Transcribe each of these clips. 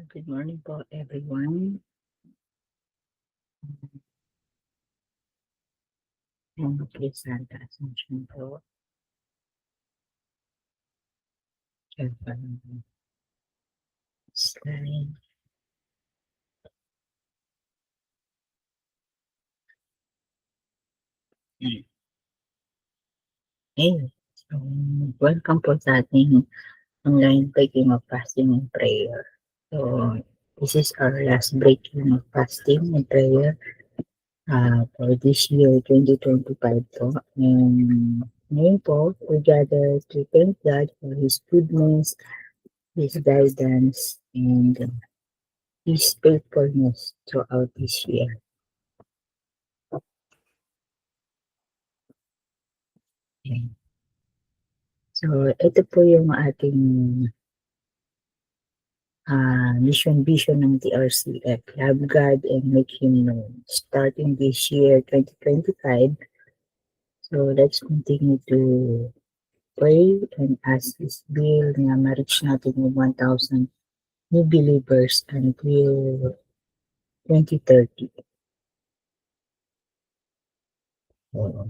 Good morning po everyone. Kay Santa Assumption po. Share pa ng slide. Hey, so welcome po sa ating online breaking of fasting and prayer. So this is our last breaking of fasting and prayer for this year 2025 po. And ngayon po, we gather to thank God for His goodness, His guidance, and His faithfulness throughout this year. Okay. So, ito po yung ating mission vision ng TRCF, Love God and Make Him Known. Starting this year, 2025, so let's continue to pray and ask His will na ma-reach natin yung 1,000 new believers until 2030. So,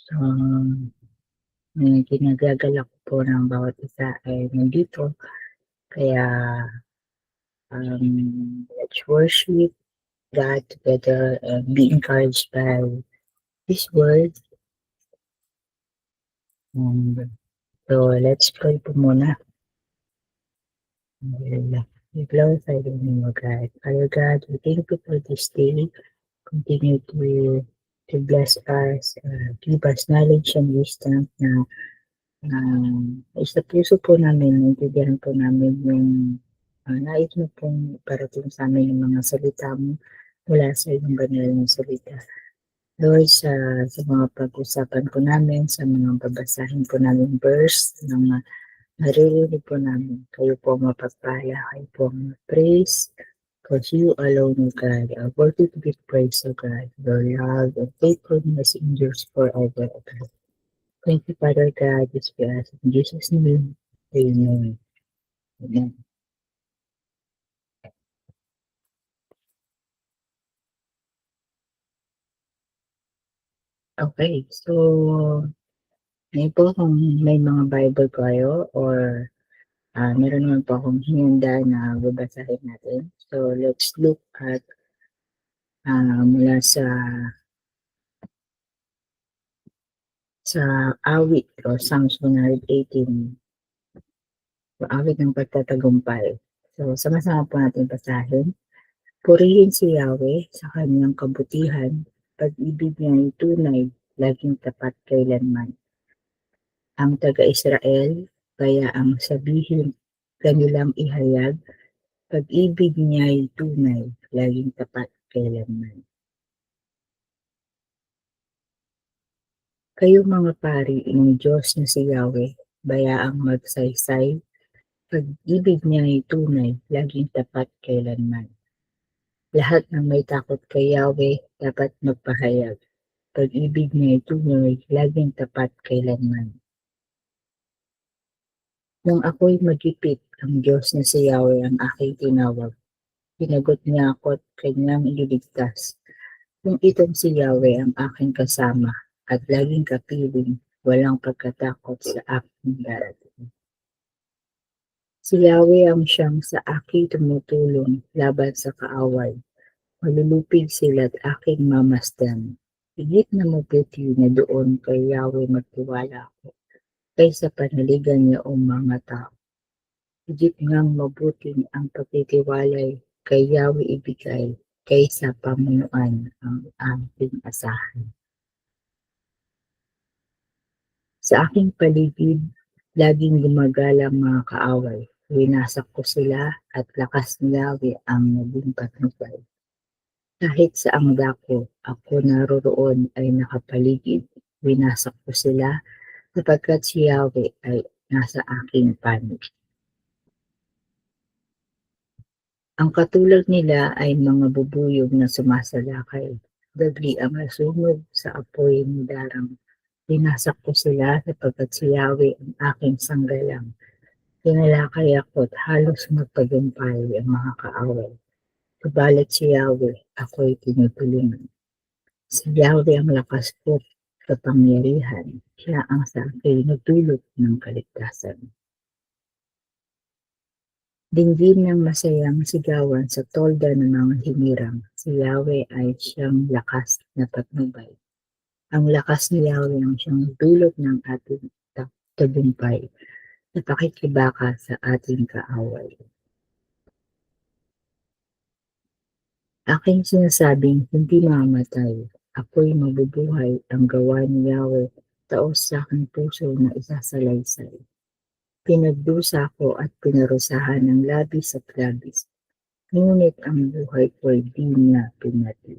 so ginagagalak po ng bawat isa ay nandito. Kaya, let's worship God together and be encouraged by His word. So, let's pray po muna. We glorify the name of God. Father God, we thank you for this day. Continue to bless us, give us knowledge and wisdom na sa puso po namin, naintindihan po namin yung nais mo pong parating sa amin yung mga salita mo mula sa iyong banal na salita. Lord, sa mga pag-usapan po namin, sa mga babasahin po namin verse, ng naririnig po namin, kayo po mapagpala, kayo po praise, because you alone, O God, are worthy to be praised, O God. Your love and faithfulness endures forever, O God. Thank you, Father God, this we ask in Jesus' name. Amen. Amen. Okay, so ngayon po kung may mga Bible kayo or meron naman po akong hinanda na babasahin natin. So let's look at mula sa awit o Psalms 118, so awit ng pagtatagumpay. So sama-sama po natin basahin. Purihin si Yahweh sa kanyang kabutihan, pag-ibig niya ay tunay, laging tapat kailanman. Ang taga-Israel, kaya ang sabihin kanilang ihayag, pag-ibig niya ay tunay, laging tapat kailanman. Kayo mga pari ng Diyos na si Yahweh, bayaang magsaysay, pag-ibig niya ay tunay, laging tapat kailanman. Lahat ng may takot kay Yahweh dapat magpahayag. Pag-ibig niya ay tunay, laging tapat kailanman. Nang ako'y magipit, ang Diyos na si Yahweh ang aking tinawag. Pinagot niya ako at kanyang ililigtas. Kung itong si Yahweh ang aking kasama at laging kapiling, walang pagkatakot sa aking darating. Si Yahweh ang siyang sa aking tumutulong laban sa kaaway. Malulupig sila at aking mamasdan. Higit na mabuti na doon kay Yahweh magtiwala ako kaysa panaligan niya o mga tao. Higit ngang mabuting ang pagtitiwalay kay Yahweh ibigay kaysa pamunuan ang ating asahan. Sa aking paligid, laging gumagalang mga kaaway. Winasak ko sila at lakas ni Yahweh ang naging patnubay. Kahit sa ang dako, ako naroroon ay nakapaligid. Winasak ko sila sapagkat si Yahweh ay nasa aking panig. Ang katulad nila ay mga bubuyog na sumasalakay. Dagli ang nasunog sa apoy ni Darang. Pinasak ko sila sapagkat si Yahweh ang aking sanggalang. Tinalakay ako't halos magtagumpay ang mga kaaway. Subalit si Yahweh ako'y tinutulungan. Si Yahweh ang lakas ko't kapangyarihan. Siya ang sa akin nagdulot ng kaligtasan. Dinggin ng masayang sigawan sa tolda ng mga hinirang. Si Yahweh ay siyang lakas na patnubay. Ang lakas ni Yahweh ang siyang dulot ng ating tagumpay na pakikibaka sa ating kaaway. Aking sinasabing hindi mamamatay, ako'y mabubuhay ang gawa ni Yahweh, taos sa aking puso na isasalaysay. Pinagdusa ko at pinarusahan ng labis at labis, ngunit ang buhay ko'y di na pinati.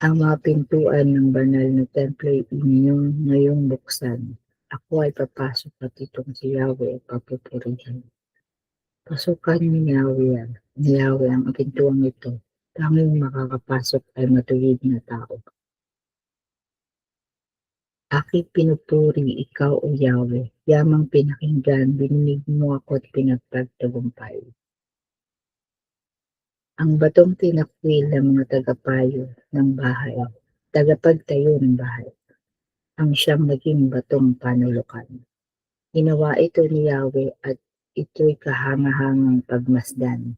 Ang mga pintuan ng banal na templo'y inyong ngayong buksan. Ako ay papasok at itong si Yahweh ay papupurihin. Pasukan ni Yahweh ang pintuang ito. Tanging makakapasok ay matuwid na tao. Aking pinupuri ikaw o Yahweh, yamang pinakinggan, bininig mo ako at pinagpagtagumpay. Ang batong tinakwil ng mga tagapayo ng bahay, tagapagtayo ng bahay, ang siyang naging batong panulukan. Ginawa ito ni Yahweh at ito'y kahangahangang pagmasdan.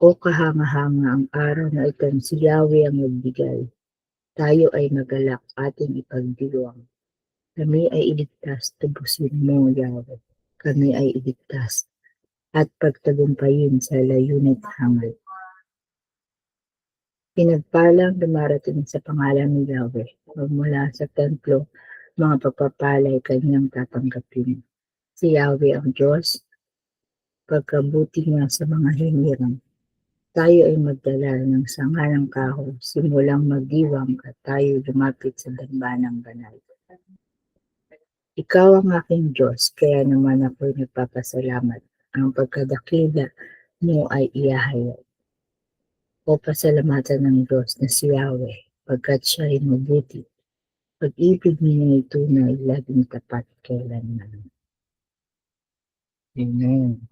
O kahanga-hanga ang araw na itong si Yahweh ang nagbigay. Tayo ay magalak ating ipagdiwang. Kami ay iligtas, tubusin mo, Yahweh. Kami ay iligtas at pagtagumpayin sa layunit hangad. Pinagpalang dumarating sa pangalan ni Yahweh. Magmula sa templo, mga pagpapalay kanyang tatanggapin. Si Yahweh ang Diyos, pagkabuti niya sa mga hinirang. Tayo ay magdala ng sanga ng kahoy, simulang magdiwang at tayo lumapit sa dambanang banal. Ikaw ang aking Diyos, kaya naman ako'y nagpapasalamat. Ang pagkadakila mo ay iyahayag. O pasalamatan ng Diyos na si Yahweh, pagkat siya ay mabuti. Pag-ibig niya ay tunay, laging tapat kailanman. Amen.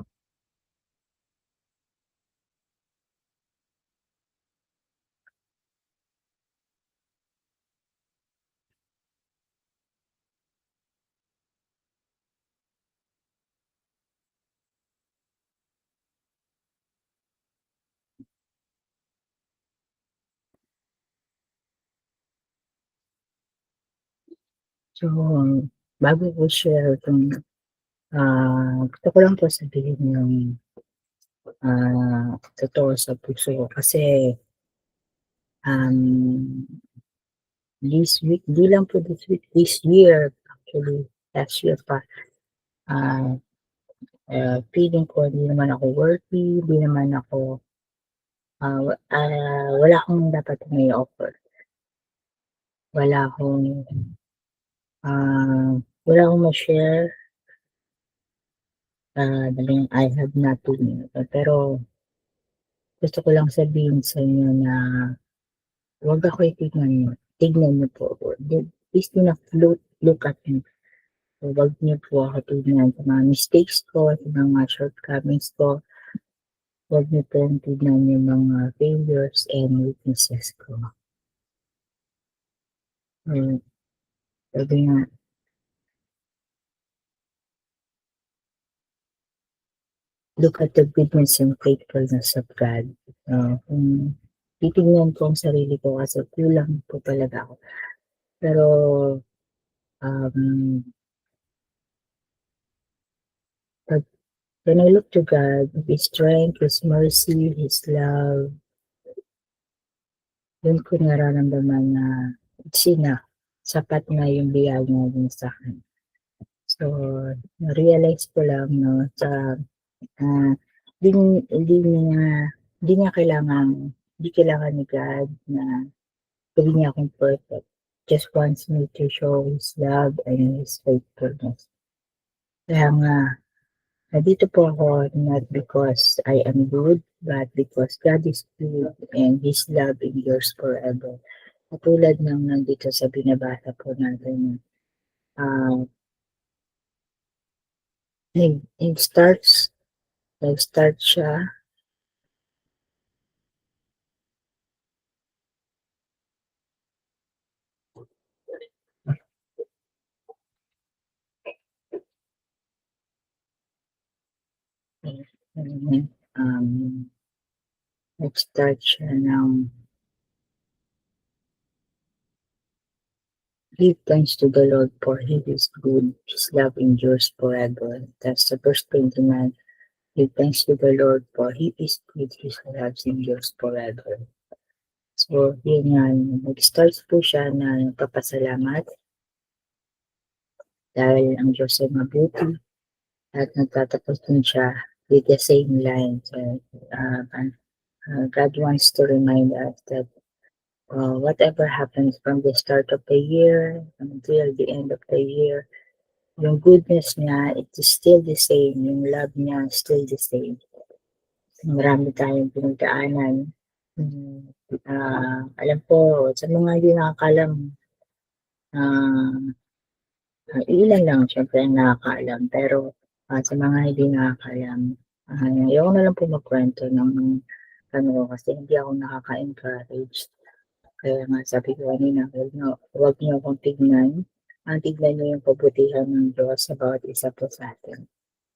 So, bago ko share itong gusto ko lang po sabihin yung totoo sa puso ko kasi um, this week, di lang po this week, this year, actually, last year pa, ah, feeling ko hindi naman ako worthy, hindi naman ako, wala akong dapat may offer. Wala akong, ah, wala akong ma-share, dahil I have nothing. Pero gusto ko lang sabihin sa inyo na huwag ako tignan niyo po ako. Please do not look at me. So, huwag niyo po ako tignan sa mga mistakes ko, sa mga shortcomings ko. Huwag niyo pong tignan yung mga failures and weaknesses ko. Sabi nga, look at the goodness and faithfulness of God. Kung titignan ko ang sarili ko kasi kulang po talaga ako. Pero, um, pag when I look to God, His strength, His mercy, His love, dun ko nararamdaman na sapat na yung biyaya niya sa akin. So, na-realize ko lang, no, sa, hindi, hindi niya, hindi kailangan ni God na gawin niya akong perfect. Just wants me to show His love and His faithfulness. Kaya nga, Nandito po ako not because I am good, but because God is good and His love endures forever. Katulad ng nandito sa binabasa po natin na uh, nag-starts, nag-start siya um, nag-start siya ng give thanks to the Lord for He is good, His love endures forever. That's the verse 29. Give thanks to the Lord for He is good, His love endures forever. So, yun nga, nag-start po siya na nagpapasalamat dahil ang Diyos ay mabuti at nagtatapos din siya with the same line. So, God wants to remind us that whatever happens from the start of the year until the end of the year, yung goodness niya, it is still the same. Yung love niya is still the same. Marami tayong pinagdaanan. Alam po, sa mga hindi nakakalam, uh, ilan lang syempre ang nakakaalam. Pero sa mga hindi nakakaalam, ayoko na lang po magkwento ng ano kasi hindi ako nakaka-encourage. Kaya nga sabi ko kanina, huwag niyo akong tignan. Ang tignan niyo yung kabutihan ng Diyos sa bawat isa po sa atin.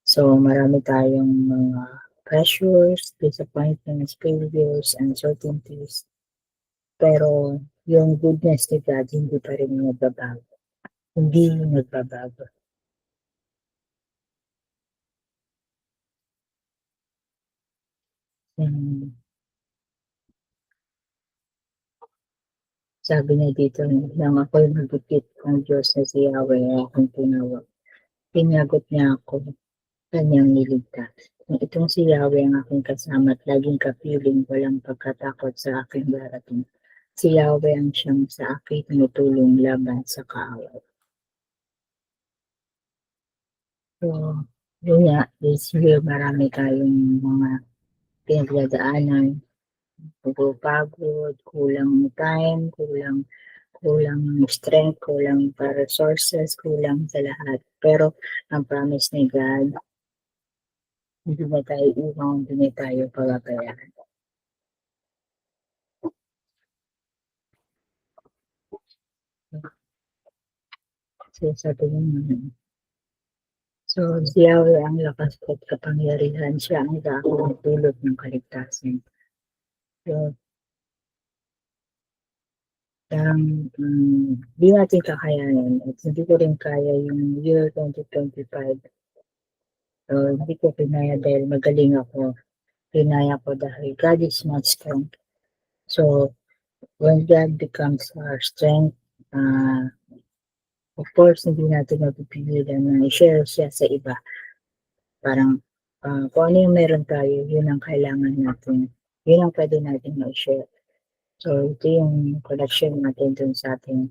So, marami tayong mga pressures, disappointments, failures, uncertainties. Pero yung goodness ni God, hindi pa rin nagbabago. Hindi nagbabago. Um, Sabi niya dito, nang ako'y magdikit ang Diyos na si Yahweh ay aking tinawag. Pinagot niya ako, kanyang niligtas. Itong si Yahweh ang aking kasama at laging kapiling walang pagkatakot sa aking darating. Si Yahweh ang siyang sa akin tumutulong laban sa kaaway. So, yun nga, this year marami tayong mga pinagdadaanan, pagod, kulang time, kulang strength, kulang pa resources, kulang sa lahat. Pero ang promise ni God, hindi na tayo iwan, hindi na tayo pababayaan. So, sabi naman, so si Yahweh ang lakas ko at kapangyarihan, siya ang daang tulot ng kaligtasan. So, parang di natin kakayanin at hindi ko rin kaya yung year 2025. So, hindi ko pinaya dahil magaling ako. Pinaya ko dahil God is my strength. So, when God becomes our strength, of course, hindi natin mapipigilan na i-share siya sa iba. Parang kung ano yung meron tayo, yun ang kailangan natin. Yun ang pwede natin ma-share. So, ito yung connection natin dun sa ating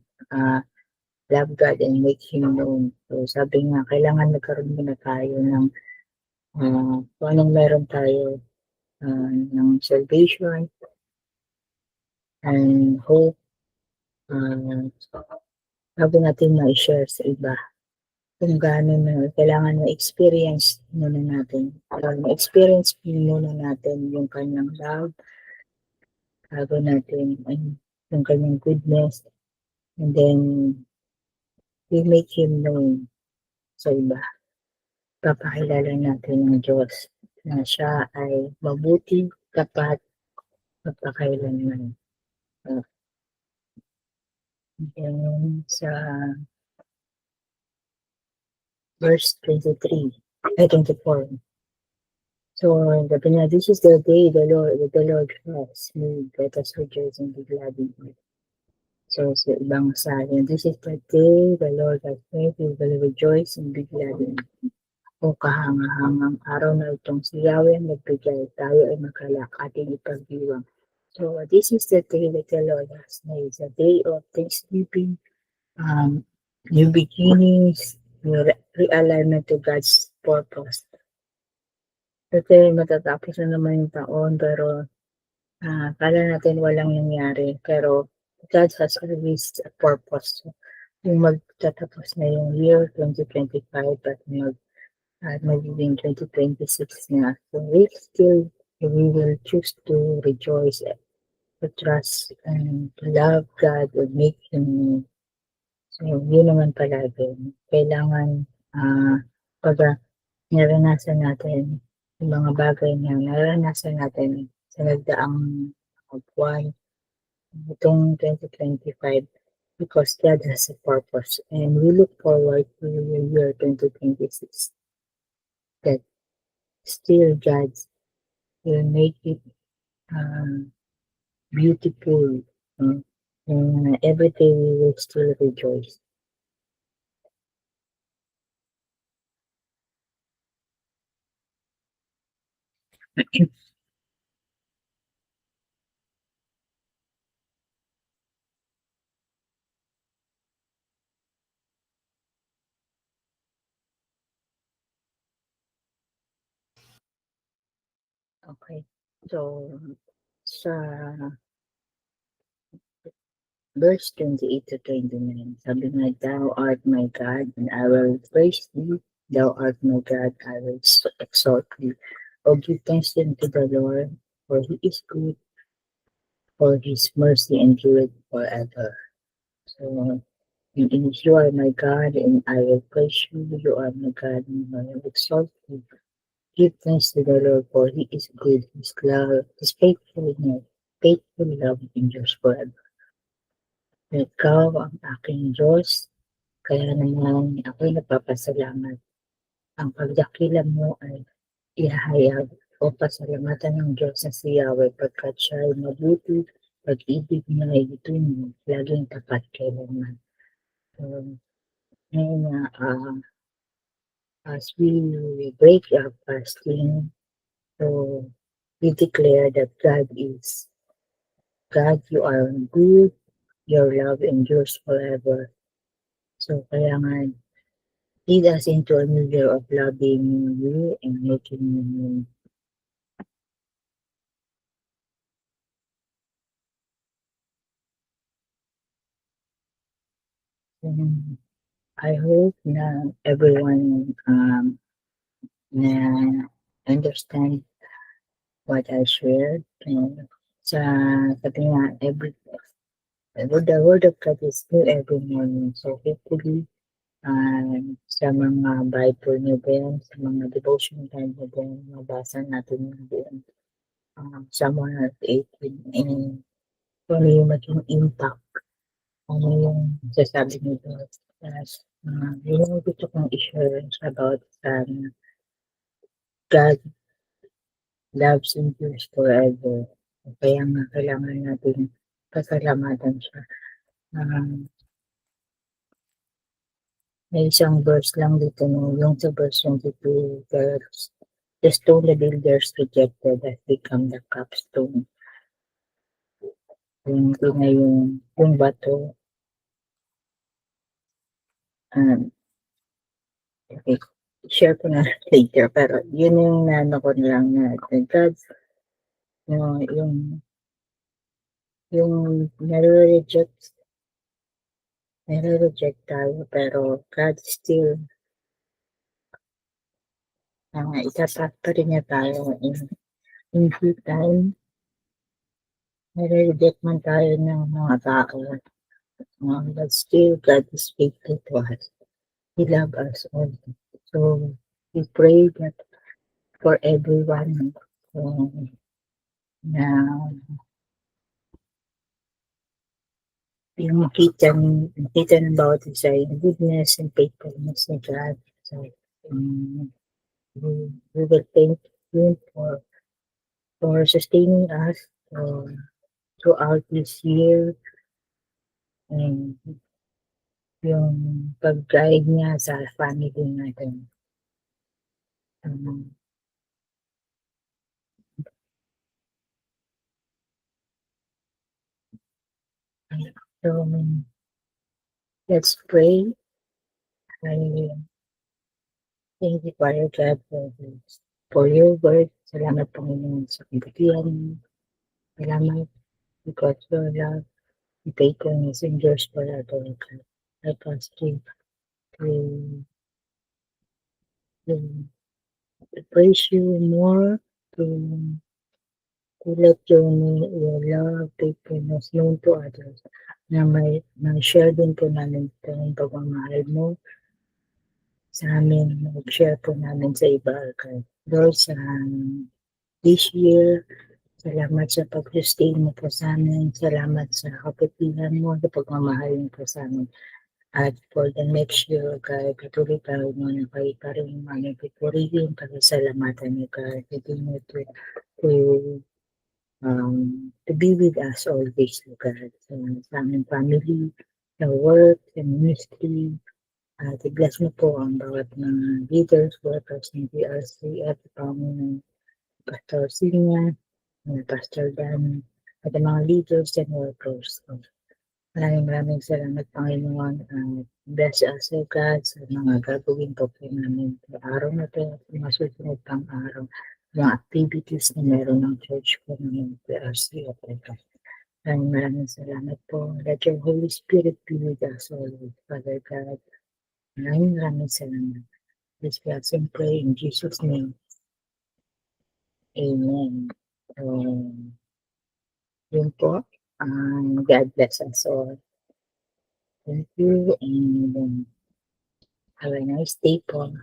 love God and make Him known. So, sabi nga, kailangan magkaroon muna tayo ng kung anong meron tayo ng salvation and hope bago natin ma-share sa iba kung gaano na kailangan ma-experience muna natin. Ma-experience muna natin yung kanyang love bago natin yung kanyang goodness and then we make Him known sa iba. Papakilala natin ng Diyos na siya ay mabuti, tapat, magpakailanman. Then sa verse 23, 24. So, sabi niya, this is the day the Lord has made. Let us rejoice and be glad in it. So, sa ibang salin, this is the day the Lord has made. We will rejoice and be glad in it. O kahanga-hangang araw na itong si Yahweh nagbigay, tayo ay makalak ating ipagdiwang. So, this is the day that the Lord has made. It's a day of thanksgiving, new beginnings, new realignment to God's purpose. Kasi matatapos na naman yung taon pero, akala natin walang nangyari pero God has always a purpose. Yung magtatapos na yung year 2025 at magiging 2026 na. So we will choose to rejoice, to trust and to love God and make Him known. So yun naman palagi. Kailangan, pagka naranasan natin yung mga bagay na naranasan natin sa nagdaang buwan itong 2025 because God has a purpose and we look forward to the year 2026 that still God will make it beautiful. And every day we will still rejoice. Okay. So sa verse 28 to 29, sabi nga, Thou art my God, and I will praise thee. Thou art my God, I will exalt thee. O give thanks unto the Lord, for he is good, for his mercy endureth forever. So, you are my God, and I will praise you. You are my God, and I will exalt you. Give thanks to the Lord, for he is good. His love, his faithful love endures forever. Ikaw ang aking Diyos, kaya naman ako'y nagpapasalamat. Ang pagdakila mo ay ihahayag o pasalamatan ng Diyos na si Yahweh pagkat siya ay mabuti, pag-ibig niya ay tunay, laging tapat kailanman. So, ngayon na, as we break our fasting, so we declare that God, you are good, your love endures forever. So, kaya nga, lead us into a new year of loving you and making you known. And I hope na everyone na understand what I shared. And sa sabi nga, the word of God is new every morning. So hopefully, sa mga Bible niyo din, sa mga devotion time niyo din, mabasa natin yun din. Psalm 118 and kung ano yung maging impact, ano yung sasabi niyo doon. Yun yung gusto kong i-share about God loves endures forever. Kaya nga kailangan natin pasalamatan siya. May isang verse lang dito no, yung sa verse 22, the stone the builders rejected has become the capstone. Yung na yung bato, um, okay, share ko na later, pero yun yung naano ko lang na God's, yung nare-reject, nare-reject tayo, pero God still, itapat pa rin niya tayo in due time, nare-reject man tayo ng mga tao, but still God is faithful to us. He loves us all. So we pray that for everyone na yung makita ng bawat isa yung goodness and faithfulness ni God. So um, we will thank Him for sustaining us throughout this year and yung pag-guide niya sa family natin. Um, so let's pray. I thank you, Father God, for this. for your word. Salamat, Panginoon, sa kabutihan mo. Salamat because your love and faithfulness endures forever, God. Help us to, to praise you more, to to let your love, faithfulness known to others na share din po namin itong pagmamahal mo sa amin, mag-share po namin sa iba. Okay. Lord, sa this year, salamat sa pag-sustain mo po sa amin. Salamat sa kapatihan mo, sa pagmamahal mo po sa amin. At for the next year, God, patuloy tayo mo na kayo pa rin aming pipurihin, pagsasalamatan niyo, God. Continue to be with us always, God. Sa aming family, sa work, sa ministry, i-bless mo po ang bawat mga leaders, workers ng PRC at ang Pastor Silvia, Pastor Dan, at ang mga leaders and workers. So, maraming salamat, Panginoon. Bless us, O God, sa mga gagawin po namin sa araw na ito at mga susunod pang araw, mga activities na meron ng church po namin, PRC at ito. Maraming salamat po. Let your Holy Spirit be with us always, Father God. Maraming salamat. Please bless and pray in Jesus' name. Amen. Yun po. God bless us all. Thank you and have a nice day po.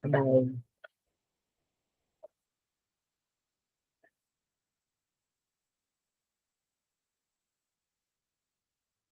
Bye.